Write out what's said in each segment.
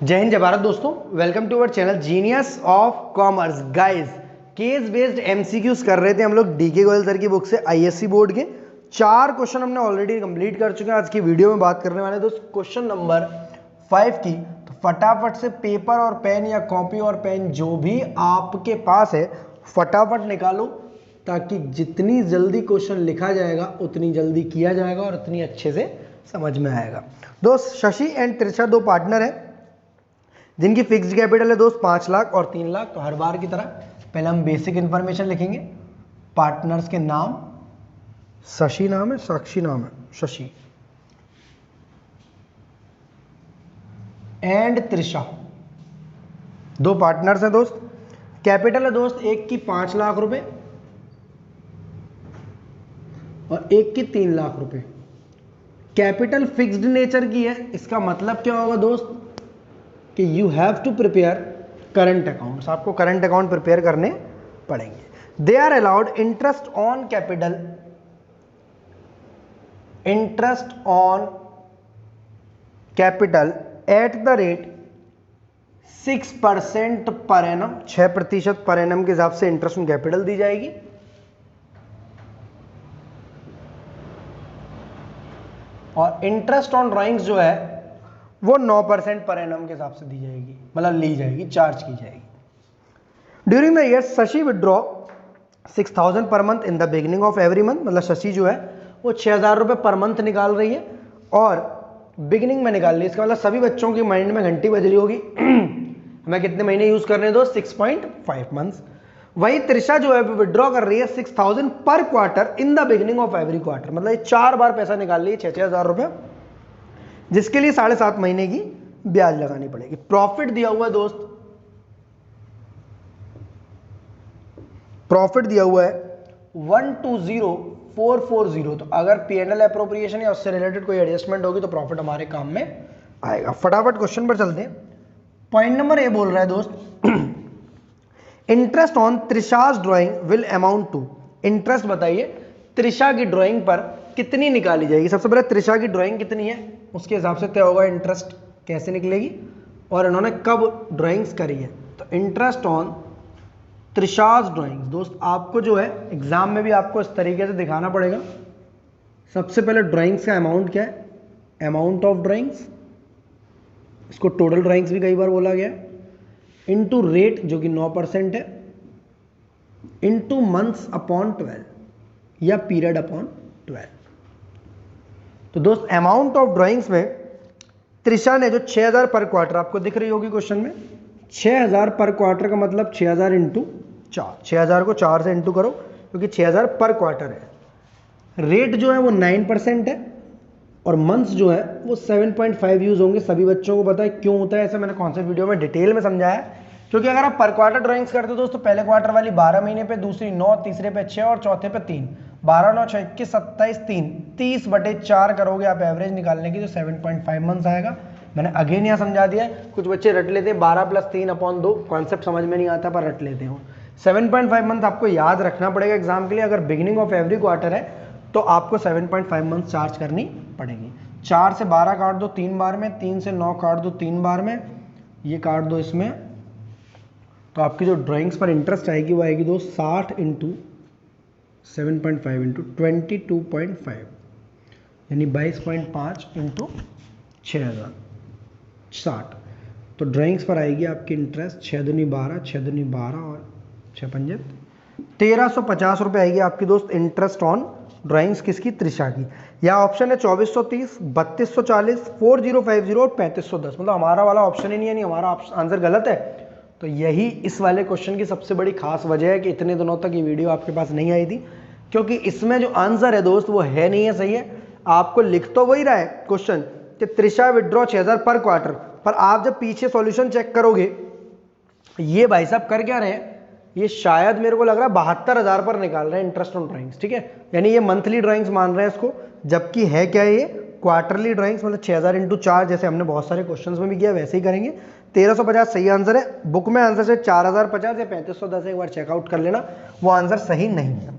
जय हिंद जय भारत दोस्तों, welcome to our channel genius of commerce. Guys, case based MCQs कर रहे थे हम लोग डीके गोयल सर की बुक से आईएससी बोर्ड के। 4 क्वेश्चन हमने ऑलरेडी कंप्लीट कर चुके हैं। आज की वीडियो में बात करने वाले दोस्त क्वेश्चन नंबर 5 की। तो फटाफट से पेपर और पेन या कॉपी और पेन जो भी आपके पास है फटाफट निकालो, ताकि जितनी जल्दी क्वेश्चन लिखा जाएगा उतनी जल्दी किया जाएगा और उतनी अच्छे से समझ में आएगा। दोस्त, शशि एंड त्रिशा दो पार्टनर है जिनकी फिक्स्ड कैपिटल है दोस्त 5 लाख और 3 लाख। तो हर बार की तरह पहले हम बेसिक इंफॉर्मेशन लिखेंगे। पार्टनर्स के नाम, शशि नाम है, साक्षी नाम है, शशि एंड त्रिशा, दो पार्टनर्स हैं दोस्त। कैपिटल है दोस्त एक की 5 लाख रुपए और एक की 3 लाख रुपए। कैपिटल फिक्स्ड नेचर की है, इसका मतलब क्या होगा दोस्त कि you have to prepare current accounts. आपको करंट अकाउंट प्रिपेयर करने पड़ेंगे। They are allowed interest on capital, interest on capital at the rate 6% per annum. 6% per annum के हिसाब से इंटरेस्ट ऑन कैपिटल दी जाएगी। और इंटरेस्ट ऑन ड्राइंग्स जो है वो 9% पर एनम के हिसाब से दी जाएगी, मतलब ली जाएगी, चार्ज की जाएगी। During the year Shashi withdraw 6,000 per month in the beginning of every month. मतलब शशि जो है वो 6,000 रुपये पर मंथ निकाल रही है और बिगिनिंग में निकाल रही है। इसका मतलब सभी बच्चों की माइंड में घंटी बज रही होगी हमें कितने महीने यूज करने दो, 6.5 मंथ्स। वही त्रिशा जो है विड्रॉ कर रही है 6,000 पर quarter in the beginning of every quarter. मतलब ये 4 बार पैसा निकाल रही है 6,000 रुपये, जिसके लिए 7.5 महीने की ब्याज लगानी पड़ेगी। प्रॉफिट दिया हुआ है दोस्त, प्रॉफिट दिया हुआ है 120,440। तो अगर पीएनएल एप्रोप्रिएशन या उससे रिलेटेड कोई एडजस्टमेंट होगी तो प्रॉफिट हमारे काम में आएगा। फटाफट क्वेश्चन पर चलते हैं। पॉइंट नंबर ए बोल रहा है दोस्त interest on Trisha's drawing will amount to. Interest बताइए त्रिशा की ड्राइंग पर कितनी निकाली जाएगी। सबसे पहले त्रिशा की ड्राइंग कितनी है उसके हिसाब से तय होगा इंटरेस्ट कैसे निकलेगी और इन्होंने कब ड्राइंग्स करी है। तो इंटरेस्ट ऑन त्रिशाज ड्राइंग्स दोस्त आपको जो है एग्जाम में भी आपको इस तरीके से दिखाना पड़ेगा। सबसे पहले ड्राइंग्स का अमाउंट क्या है, अमाउंट ऑफ ड्राइंग्स, इसको टोटल ड्राइंग्स भी कई बार बोला गया है, इनटू रेट जो कि 9% है, इनटू मंथ्स अपॉन 12 या पीरियड अपॉन 12। तो दोस्त अमाउंट ऑफ ड्राइंग्स में त्रिशा ने जो 6,000 पर क्वार्टर आपको दिख रही होगी क्वेश्चन में, 6,000 पर क्वार्टर का मतलब 6,000 इंटू 4, 6,000 को 4 से इंटू करो क्योंकि 6,000 पर क्वार्टर है। रेट जो है वो 9% है और मंथ्स जो है वो 7.5 यूज होंगे। सभी बच्चों को पता है क्यों होता है ऐसा, मैंने कॉन्सेप्ट वीडियो में डिटेल में समझाया। क्योंकि अगर आप पर क्वार्टर ड्राइंग्स करते हो दोस्तों, पहले क्वार्टर वाली 12 महीने पे, दूसरी 9, तीसरे पे 6 और चौथे पे 3, 12, 9, 6, 21, 27, 3, 30/4 करोगे आप एवरेज निकालने की, तो 7.5 मंथ्स आएगा। मैंने अगेन यहाँ समझा दिया है। कुछ बच्चे रट लेते हैं 12 + 3/2, कॉन्सेप्ट समझ में नहीं आता पर रट लेते हो। 7.5 मंथ आपको याद रखना पड़ेगा एग्जाम के लिए। अगर बिगिनिंग ऑफ एवरी क्वार्टर है तो आपको 7.5 मंथ चार्ज करनी पड़ेगी। 4 से 12 काट दो 3 बार में, 3 से 9 काट दो 3 बार में, ये काट दो इसमें, तो आपकी जो ड्राइंग्स पर इंटरेस्ट आएगी वो आएगी दोस्त 60 इंटू 7.5 इंटू 22.5 यानी 22.5 इंटू 6,000, 60। तो ड्राइंग्स पर आएगी आपकी इंटरेस्ट 6 दूनी 12, 6 दूनी 12 और 6 पंजे 1,350 रुपये आएगी आपकी दोस्त इंटरेस्ट ऑन ड्राइंग्स किसकी, त्रिशा की। या ऑप्शन है 2,430, 3,240, 4,050 और 3,510। मतलब हमारा वाला ऑप्शन ही नहीं है, नहीं हमारा आंसर गलत है। तो यही इस वाले क्वेश्चन की सबसे बड़ी खास वजह है कि इतने दिनों तक ये वीडियो आपके पास नहीं आई थी, क्योंकि इसमें जो आंसर है दोस्त वो है नहीं है, सही है। आपको लिख तो वही रहा है क्वेश्चन कि त्रिशा विड्रॉ 6,000 पर क्वार्टर, पर आप जब पीछे सॉल्यूशन चेक करोगे ये भाई साहब कर क्या रहे हैं, ये शायद मेरे को लग रहा है 72,000 पर निकाल रहे हैं इंटरेस्ट ऑन ड्राइंग्स, ठीक है। यानी ये मंथली ड्राइंग्स मान रहे हैं इसको, जबकि है क्या ये क्वार्टरली ड्राइंग्स। मतलब 6,000 इंटू 4 जैसे हमने बहुत सारे क्वेश्चंस में भी किया वैसे ही करेंगे। 1,350 सही आंसर है। बुक में आंसर से 4,050 या 3,510 एक बार चेकआउट कर लेना, वो आंसर सही नहीं है।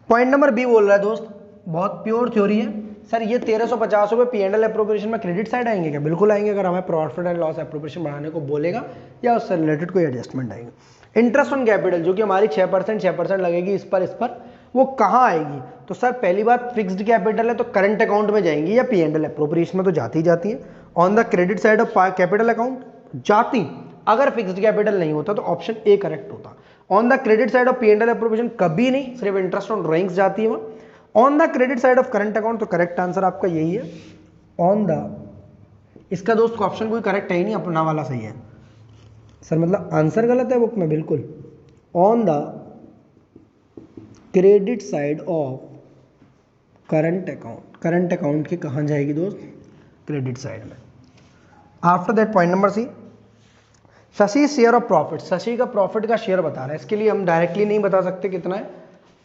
पॉइंट नंबर बी बोल रहा है दोस्त, बहुत प्योर थ्योरी है सर ये 1350 रुपये P&L एप्रोप्रिएशन में क्रेडिट साइड आएंगे क्या? बिल्कुल आएंगे, अगर हमें प्रॉफिट एंड लॉस एप्रोप्रिएशन बढ़ाने को बोलेगा या उससे रिलेटेड कोई एडजस्टमेंट आएगी। इंटरेस्ट ऑन कैपिटल जो कि हमारी 6% लगेगी इस पर, वो कहाँ आएगी? तो सर पहली बात फिक्स्ड कैपिटल है तो करंट अकाउंट में जाएंगी या P&L एप्रोप्रिएशन में तो जाती ही जाती है। On the credit side of capital account जाती, अगर फिक्स्ड कैपिटल नहीं होता तो ऑप्शन ए करेक्ट होता। On the credit side of P&L appropriation कभी नहीं, सिर्फ इंटरेस्ट ऑन ड्राइंग्स जाती है वहां। On the credit side of current account तो करेक्ट आंसर आपका यही है ऑन द, इसका दोस्त ऑप्शन कोई करेक्ट है ही नहीं, अपना वाला सही है सर, मतलब आंसर गलत है बुक में बिल्कुल। On the credit side of current account, current account के कहाँ जाएगी दोस्त? क्रेडिट साइड में। After that point number C, Shashi share of profit, Shashi का प्रॉफिट का शेयर बता रहा है। इसके लिए हम डायरेक्टली नहीं बता सकते कितना है,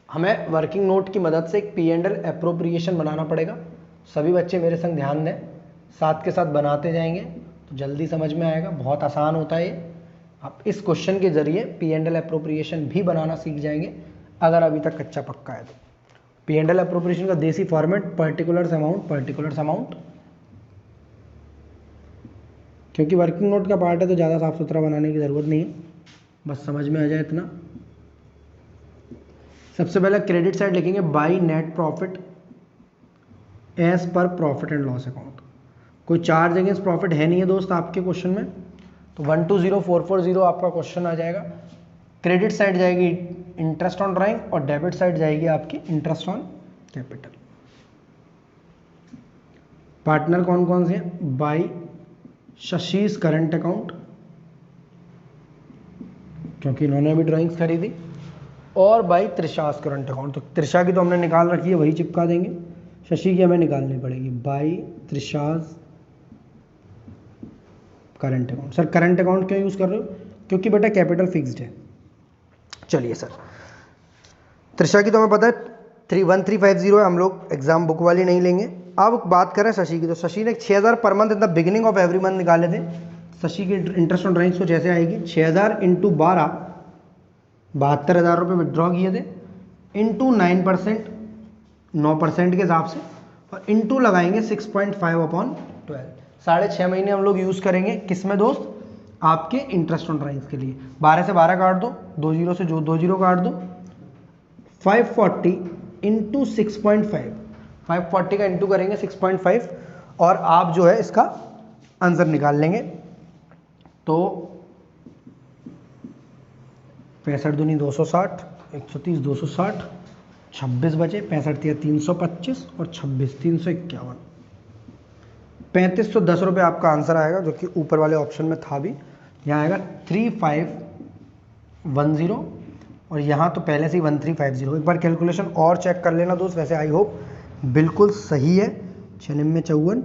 हमें वर्किंग नोट की मदद से एक P&L एप्रोप्रिएशन बनाना पड़ेगा। सभी बच्चे मेरे संग ध्यान दें, साथ के साथ बनाते जाएंगे तो जल्दी समझ में आएगा, बहुत आसान होता है ये। आप इस क्वेश्चन के जरिए P&L एप्रोप्रिएशन भी बनाना सीख जाएंगे अगर अभी तक कच्चा पक्का है तो। P&L एप्रोप्रिएशन का देसी फॉर्मेट पर्टिकुलर्स अमाउंट, क्योंकि वर्किंग नोट का पार्ट है तो ज़्यादा साफ सुथरा बनाने की ज़रूरत नहीं है, बस समझ में आ जाए इतना। सबसे पहले क्रेडिट साइड लिखेंगे by net profit as per profit and loss account. कोई चार्ज अगेंस्ट प्रॉफिट है नहीं है दोस्त आपके क्वेश्चन में, तो 120440 आपका क्वेश्चन आ जाएगा। क्रेडिट साइड जाएगी इंटरेस्ट ऑन ड्राइंग और डेबिट साइड जाएगी आपकी इंटरेस्ट ऑन कैपिटल। पार्टनर कौन कौन से हैं? बाई शशीज करंट अकाउंट, क्योंकि इन्होंने भी ड्राइंग्स खरीदी, और बाई त्रिशास करंट अकाउंट। तो त्रिशा की तो हमने निकाल रखी है, वही चिपका देंगे, शशि की हमें निकालनी पड़ेगी। बाई त्रिशास current account. Sir current account क्यों यूज़ कर रहे हो? क्योंकि बेटा कैपिटल फिक्स्ड है। चलिए सर, त्रिशा की तो हमें पता है 1350 है, हम लोग एग्जाम बुक वाली नहीं लेंगे। अब बात करें शशि की, तो शशि ने 6000 per month in the beginning of every month निकाले थे। शशि की इंटरेस्ट ऑन ड्राइंग्स कुछ ऐसे आएगी, 6000 इंटू 12 72,000 रुपये विड्रॉ किए थे, इंटू 9%, 9% के हिसाब से, और इंटू लगाएंगे 6.5/12। 6.5 महीने हम लोग यूज़ करेंगे किस में दोस्त? आपके इंटरेस्ट ऑन ड्राइंग्स के लिए। 12 से 12 काट दो, 2 जीरो से जो 2 जीरो काट दो, 540 इंटू 6.5, 540 का इंटू करेंगे 6.5 और आप जो है इसका आंसर निकाल लेंगे। तो 65 दूनी 260, 130 260, 26 बचे, 65 325 और 26 351, 3510 रुपये आपका आंसर आएगा, जो कि ऊपर वाले ऑप्शन में था भी। यहाँ आएगा 3510 और यहाँ तो पहले से ही 1350। एक बार कैलकुलेशन और चेक कर लेना दोस्त, वैसे आई होप बिल्कुल सही है। 6 में 54,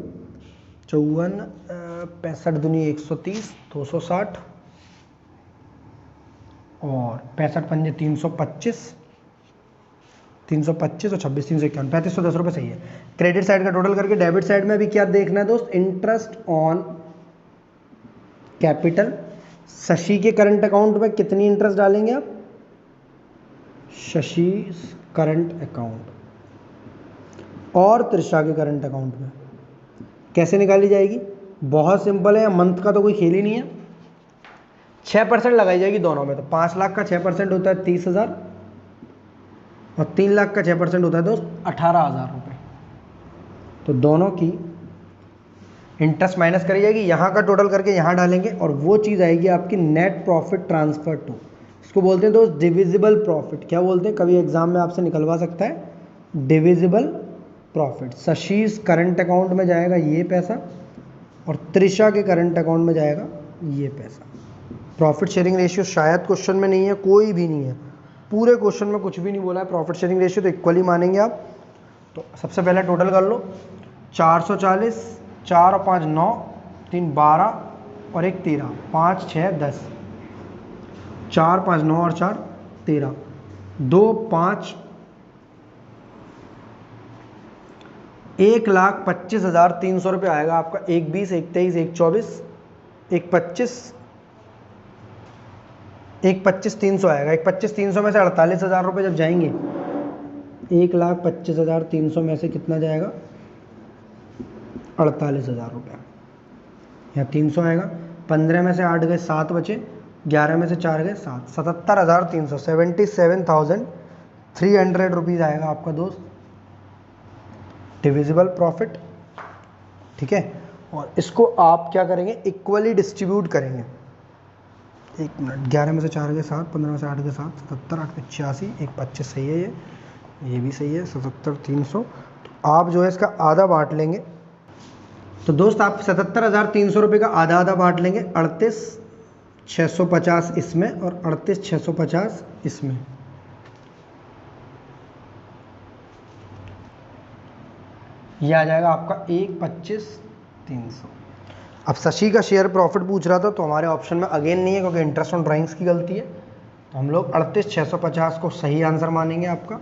65 दूनी 130, 260 और 65 पंजे 325 और 26 351, 3510 रुपये सही है। क्रेडिट साइड का टोटल करके डेबिट साइड में भी क्या देखना है दोस्त? Interest on capital. शशि के करंट अकाउंट में कितनी इंटरेस्ट डालेंगे आप? शशि करंट अकाउंट और त्रिशा के करंट अकाउंट में कैसे निकाली जाएगी? बहुत सिंपल है, मंथ का तो कोई खेल ही नहीं है। 6% लगाई जाएगी दोनों में, तो 5 लाख का 6% होता है 30,000 और 3 लाख का 6% होता है दोस्त 18,000 रुपये। तो दोनों की इंटरेस्ट माइनस करी जाएगी, यहाँ का टोटल करके यहाँ डालेंगे और वो चीज़ आएगी आपकी नेट प्रॉफिट ट्रांसफर टू। इसको बोलते हैं दोस्त डिविजिबल प्रॉफिट। क्या बोलते हैं? कभी एग्जाम में आपसे निकलवा सकता है, डिविजिबल प्रॉफिट। शशीज करंट अकाउंट में जाएगा ये पैसा और त्रिशा के करंट अकाउंट में जाएगा ये पैसा। प्रॉफिट शेयरिंग रेशियो शायद क्वेश्चन में नहीं है, कोई भी नहीं है, पूरे क्वेश्चन में कुछ भी नहीं बोला है प्रॉफिट शेयरिंग रेशियो, तो इक्वली मानेंगे आप। तो सबसे पहले टोटल कर लो, 440, 4 और 5 9, 3 12 और 1 13, 5 6 10, 4 5 9 और 4 13, 2 5 1,25,300 रुपये आएगा आपका। 1 20, 1 23, 1 24, 1 25, 1 25 300 आएगा। 1 25 300 में से 48,000 रुपये जब जाएंगे, 1,25,300 में से कितना जाएगा? 48,000 रुपये। यहाँ 300 आएगा, 15 में से 8 गए 7 बचे, 11 में से 4 गए 7, 77,300, 77,300 रुपीज़ आएगा आपका दोस्त डिविजिबल प्रॉफिट। ठीक है, और इसको आप क्या करेंगे, इक्वली डिस्ट्रीब्यूट करेंगे। एक मिनट, 11 में से 4 गए 7, 15 में से 8 गए 7, 77, 8 पे 86, 1 25 सही है, ये भी सही है, 77,300। तो आप जो है इसका आधा बांट लेंगे। तो दोस्त आप 77,300 रुपये का आधा आधा बांट लेंगे, 38,650 इसमें और 38,650 इसमें। यह आ जाएगा आपका 1,25,300। अब शशि का शेयर प्रॉफिट पूछ रहा था, तो हमारे ऑप्शन में अगेन नहीं है क्योंकि इंटरेस्ट ऑन ड्राइंग्स की गलती है, तो हम लोग 38,650 को सही आंसर मानेंगे आपका।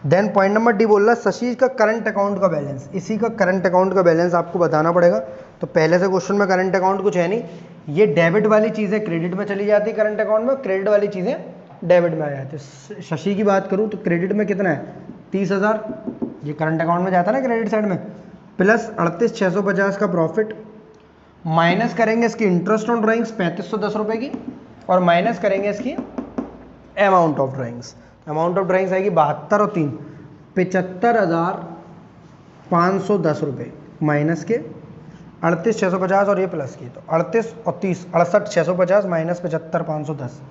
देन पॉइंट नंबर डी बोल रहा है शशि का करंट अकाउंट का बैलेंस। इसी का करंट अकाउंट का बैलेंस आपको बताना पड़ेगा। तो पहले से क्वेश्चन में करंट अकाउंट कुछ है नहीं, ये डेबिट वाली चीज़ें क्रेडिट में चली जाती है करंट अकाउंट में, क्रेडिट वाली चीज़ें डेबिट में आ जाती है। शशि की बात करूँ तो क्रेडिट में कितना है 30,000, ये करंट अकाउंट में जाता है ना क्रेडिट साइड में, प्लस 38,650 का प्रॉफिट, माइनस करेंगे इसकी इंटरेस्ट ऑन ड्राइंग्स 3,510 रुपये की, और माइनस करेंगे इसकी amount of drawings. Amount of drawings आएगी 72 और 3 75,510 रुपये, माइनस के 38,650 और ये प्लस की, तो 38 और 30 68,650 माइनस 75,510।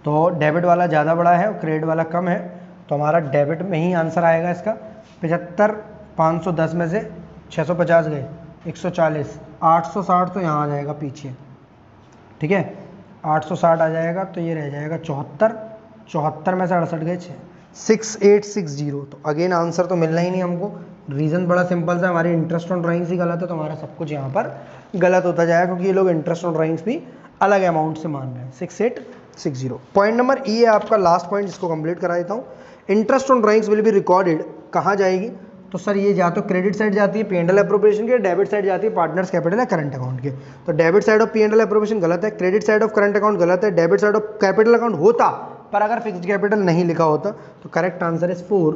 तो डेबिट वाला ज़्यादा बड़ा है और क्रेडिट वाला कम है, तो हमारा डेबिट में ही आंसर आएगा इसका। 75,510 में से 650 गए 140, 860 तो यहाँ आ जाएगा पीछे। ठीक है, 860 आ जाएगा, तो ये रह जाएगा 74, 74 में से 68 गए 6860। तो अगेन आंसर तो मिलना ही नहीं हमको। रीज़न बड़ा सिंपल सा, हमारी इंटरेस्ट ऑन ड्राइंग्स ही गलत है, तो हमारा सब कुछ यहाँ पर गलत होता जाएगा क्योंकि ये लोग इंटरेस्ट ऑन ड्राइंग्स भी अलग अमाउंट से मान रहे हैं। 6860। पॉइंट नंबर ई है आपका लास्ट पॉइंट, जिसको कंप्लीट करा देता हूँ। Interest on drawings will be recorded कहाँ जाएगी, तो सर ये या तो क्रेडिट साइड जाती है P&L एप्रोप्रिएशन के, डेबिट साइड जाती है पार्टनर्स कैपिटल या करंट अकाउंट के। तो debit side of P&L appropriation गलत है, credit side of current account गलत है, debit side of capital account होता पर अगर फिक्स्ड कैपिटल नहीं लिखा होता, तो correct answer is 4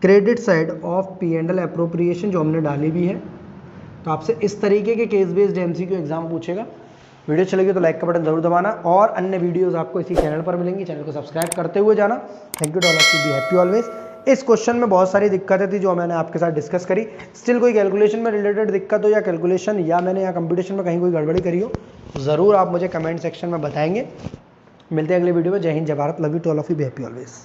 credit side of P&L appropriation, जो हमने डाली भी है। तो आपसे इस तरीके के केस बेस्ड MCQ एग्जाम पूछेगा। वीडियो अच्छी लगी तो लाइक का बटन जरूर दबाना, और अन्य वीडियोस आपको इसी चैनल पर मिलेंगी, चैनल को सब्सक्राइब करते हुए जाना। Thank you to all of you, be happy always. इस क्वेश्चन में बहुत सारी दिक्कतें थी जो मैंने आपके साथ डिस्कस करी। स्टिल कोई कैलकुलेशन में रिलेटेड दिक्कत हो, या कैलकुलेशन या मैंने या कंप्यूटेशन में कहीं कोई गड़बड़ी करी हो, ज़रूर आप मुझे कमेंट सेक्शन में बताएंगे। मिलते हैं अगले वीडियो में। जय हिंद, जय Bharat, love you to all of you, be happy always.